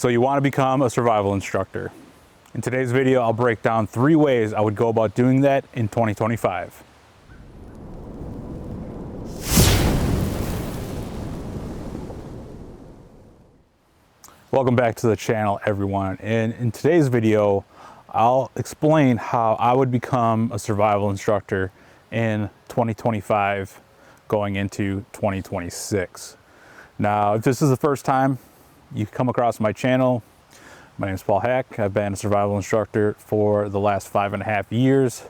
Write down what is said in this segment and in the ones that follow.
So you want to become a survival instructor. In today's video, I'll break down 3 ways I would go about doing that in 2025. Welcome back to the channel, everyone. And in today's video, I'll explain how I would become a survival instructor in 2025 going into 2026. Now, if this is the first time you come across my channel, my name is Paul Hack. I've been a survival instructor for the last 5.5 years.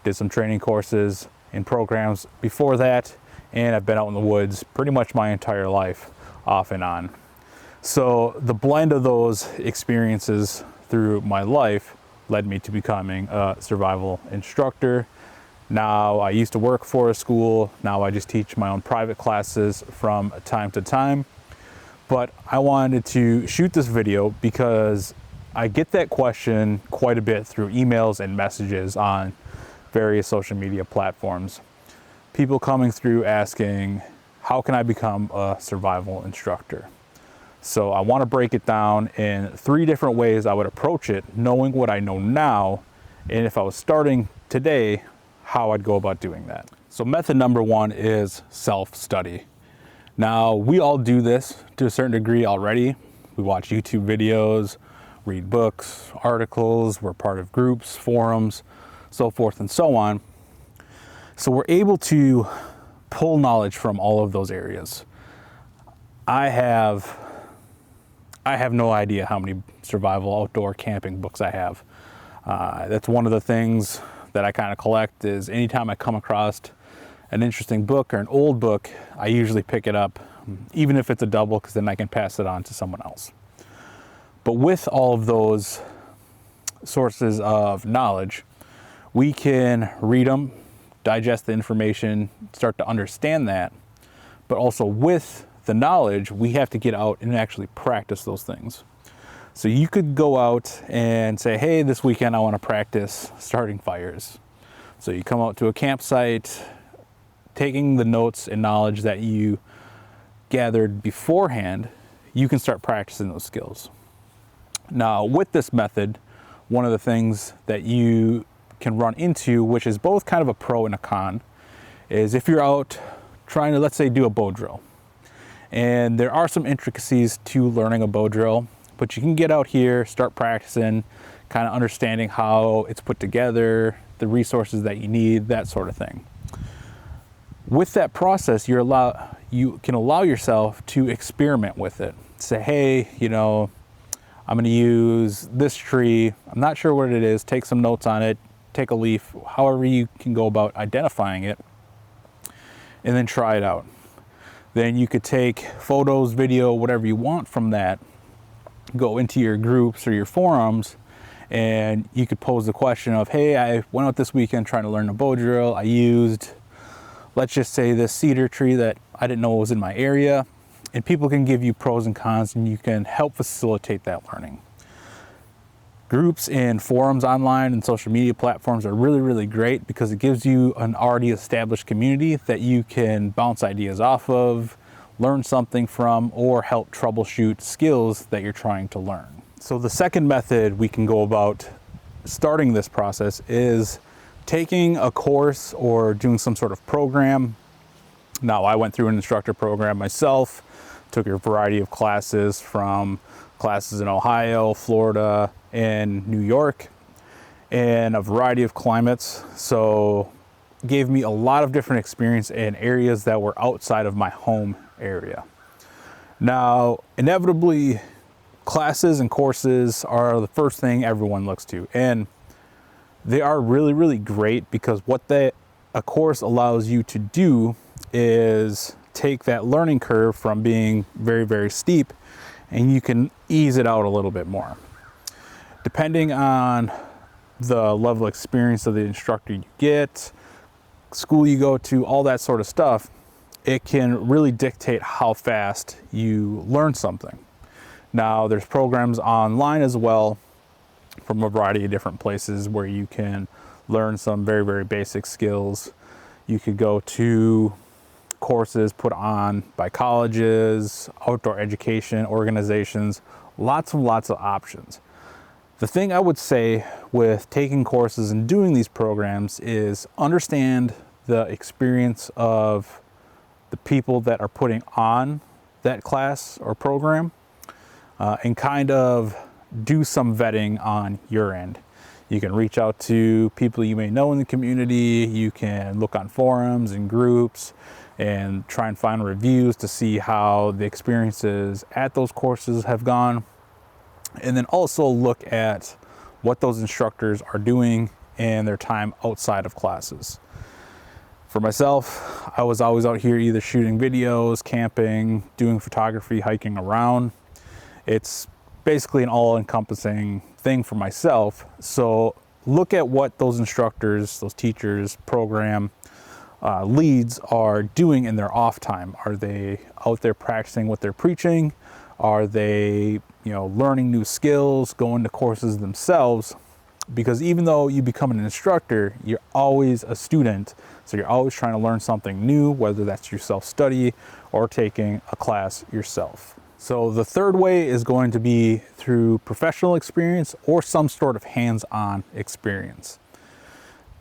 Did some training courses and programs before that, and I've been out in the woods pretty much my entire life, off and on. So the blend of those experiences through my life led me to becoming a survival instructor. Now, I used to work for a school. Now I just teach my own private classes from time to time. But I wanted to shoot this video because I get that question quite a bit through emails and messages on various social media platforms. People coming through asking, how can I become a survival instructor? So I want to break it down in 3 different ways I would approach it, knowing what I know now, and if I was starting today, how I'd go about doing that. So method number 1 is self-study. Now, we all do this to a certain degree already. We watch YouTube videos, read books, articles, we're part of groups, forums, so forth and so on. So we're able to pull knowledge from all of those areas. I have no idea how many survival outdoor camping books I have. That's one of the things that I kind of collect is anytime I come across an interesting book or an old book, I usually pick it up, even if it's a double, because then I can pass it on to someone else. But with all of those sources of knowledge, we can read them, digest the information, start to understand that. But also with the knowledge, we have to get out and actually practice those things. So you could go out and say, hey, this weekend I want to practice starting fires. So you come out to a campsite, taking the notes and knowledge that you gathered beforehand, you can start practicing those skills. Now, with this method, one of the things that you can run into, which is both kind of a pro and a con, is if you're out trying to, let's say, do a bow drill. And there are some intricacies to learning a bow drill, but you can get out here, start practicing, kind of understanding how it's put together, the resources that you need, that sort of thing. With that process, you can allow yourself to experiment with it. Say, hey, I'm going to use this tree. I'm not sure what it is. Take some notes on it. Take a leaf. However you can go about identifying it, and then try it out. Then you could take photos, video, whatever you want from that, go into your groups or your forums, and you could pose the question of, hey, I went out this weekend trying to learn a bow drill. I used, let's just say, this cedar tree that I didn't know was in my area, and people can give you pros and cons, and you can help facilitate that learning. Groups and forums online and social media platforms are really, really great because it gives you an already established community that you can bounce ideas off of, learn something from, or help troubleshoot skills that you're trying to learn. So the second method we can go about starting this process is taking a course or doing some sort of program. Now, I went through an instructor program myself, took a variety of classes from classes in Ohio, Florida, and New York, and a variety of climates. So it gave me a lot of different experience in areas that were outside of my home area. Now, inevitably, classes and courses are the first thing everyone looks to, and they are really, really great because what a course allows you to do is take that learning curve from being very, very steep, and you can ease it out a little bit more. Depending on the level of experience of the instructor you get, school you go to, all that sort of stuff, it can really dictate how fast you learn something. Now, there's programs online as well from a variety of different places where you can learn some very, very basic skills. You could go to courses put on by colleges, outdoor education organizations, Lots and lots of options. The thing I would say with taking courses and doing these programs is understand the experience of the people that are putting on that class or program, and kind of do some vetting on your end. You can reach out to people you may know in the community. You can look on forums and groups and try and find reviews to see how the experiences at those courses have gone. And then also look at what those instructors are doing in their time outside of classes. For myself, I was always out here either shooting videos, camping, doing photography, hiking around. It's basically an all-encompassing thing for myself. So look at what those instructors, those teachers, program leads are doing in their off time. Are they out there practicing what they're preaching? Are they, learning new skills, going to courses themselves? Because even though you become an instructor, you're always a student. So you're always trying to learn something new, whether that's your self-study or taking a class yourself. So the third way is going to be through professional experience or some sort of hands-on experience.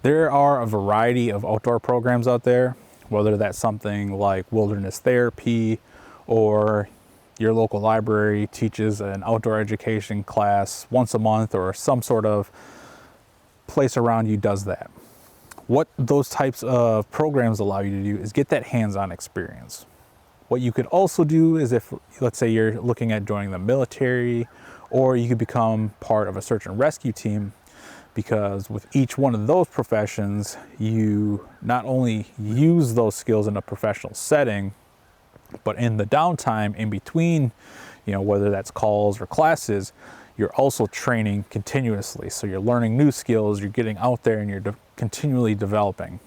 There are a variety of outdoor programs out there, whether that's something like wilderness therapy, or your local library teaches an outdoor education class once a month, or some sort of place around you does that. What those types of programs allow you to do is get that hands-on experience. What you could also do is, if let's say you're looking at joining the military, or you could become part of a search and rescue team, because with each one of those professions, you not only use those skills in a professional setting, but in the downtime in between, whether that's calls or classes, you're also training continuously. So you're learning new skills, you're getting out there, and you're continually developing.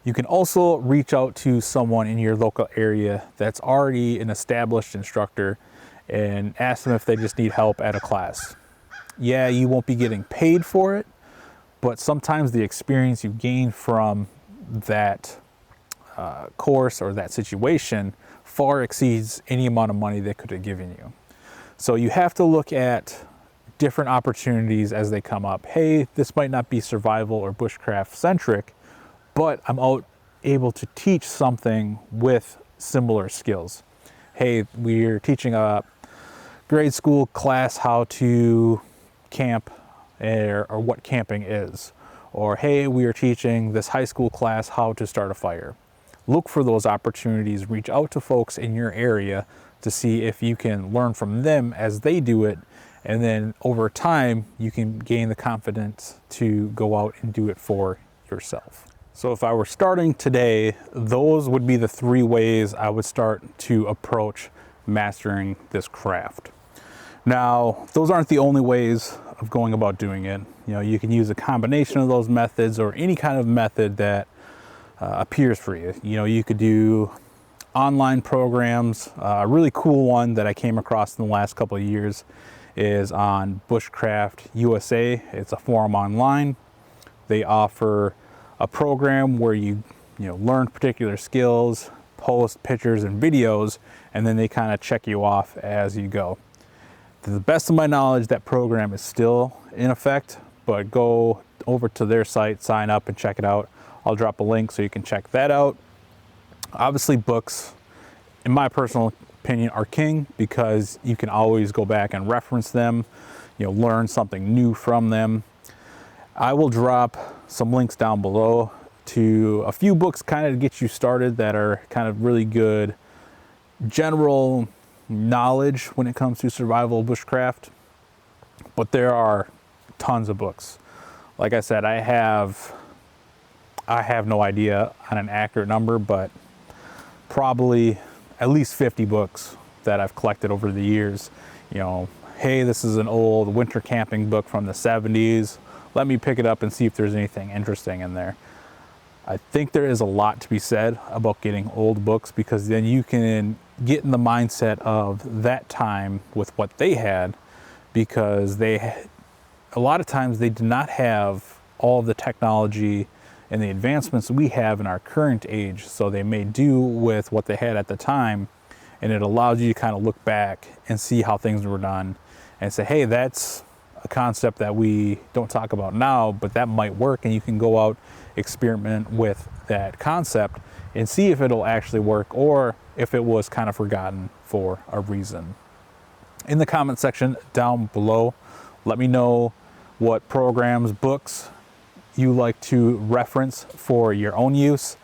You can also reach out to someone in your local area that's already an established instructor and ask them if they just need help at a class. Yeah, you won't be getting paid for it, but sometimes the experience you gain from that course or that situation far exceeds any amount of money they could have given you. So you have to look at different opportunities as they come up. Hey, this might not be survival or bushcraft centric, but I'm able to teach something with similar skills. Hey, we're teaching a grade school class how to camp, or what camping is. Or hey, we are teaching this high school class how to start a fire. Look for those opportunities, reach out to folks in your area to see if you can learn from them as they do it, and then over time you can gain the confidence to go out and do it for yourself. So if I were starting today, those would be the 3 ways I would start to approach mastering this craft. Now, those aren't the only ways of going about doing it. You can use a combination of those methods, or any kind of method that appears for you. You could do online programs. A really cool one that I came across in the last couple of years is on Bushcraft USA. It's a forum online. They offer a program where you learn particular skills, post pictures and videos, and then they kind of check you off as you go. To the best of my knowledge, that program is still in effect, but go over to their site, sign up, and check it out. I'll drop a link so you can check that out. Obviously, books, in my personal opinion, are king, because you can always go back and reference them, learn something new from them. I will drop some links down below to a few books kind of to get you started that are kind of really good general knowledge when it comes to survival bushcraft. But there are tons of books. Like I said, I have no idea on an accurate number, but probably at least 50 books that I've collected over the years. Hey, this is an old winter camping book from the 70s. Let me pick it up and see if there's anything interesting in there. I think there is a lot to be said about getting old books, because then you can get in the mindset of that time with what they had, because a lot of times they did not have all the technology and the advancements we have in our current age. So they made do with what they had at the time, and it allows you to kind of look back and see how things were done and say, hey, that's a concept that we don't talk about now, but that might work, and you can go out, experiment with that concept and see if it'll actually work or if it was kind of forgotten for a reason. In the comment section down below, let me know what programs, books you like to reference for your own use.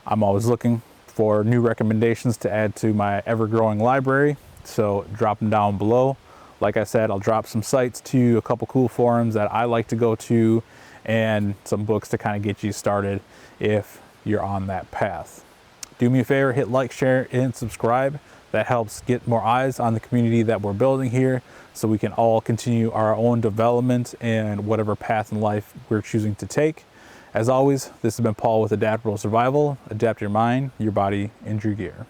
I'm always looking for new recommendations to add to my ever-growing library, so drop them down below. Like I said, I'll drop some sites to a couple cool forums that I like to go to and some books to kind of get you started if you're on that path. Do me a favor, hit like, share, and subscribe. That helps get more eyes on the community that we're building here so we can all continue our own development and whatever path in life we're choosing to take. As always, this has been Paul with Adaptable Survival. Adapt your mind, your body, and your gear.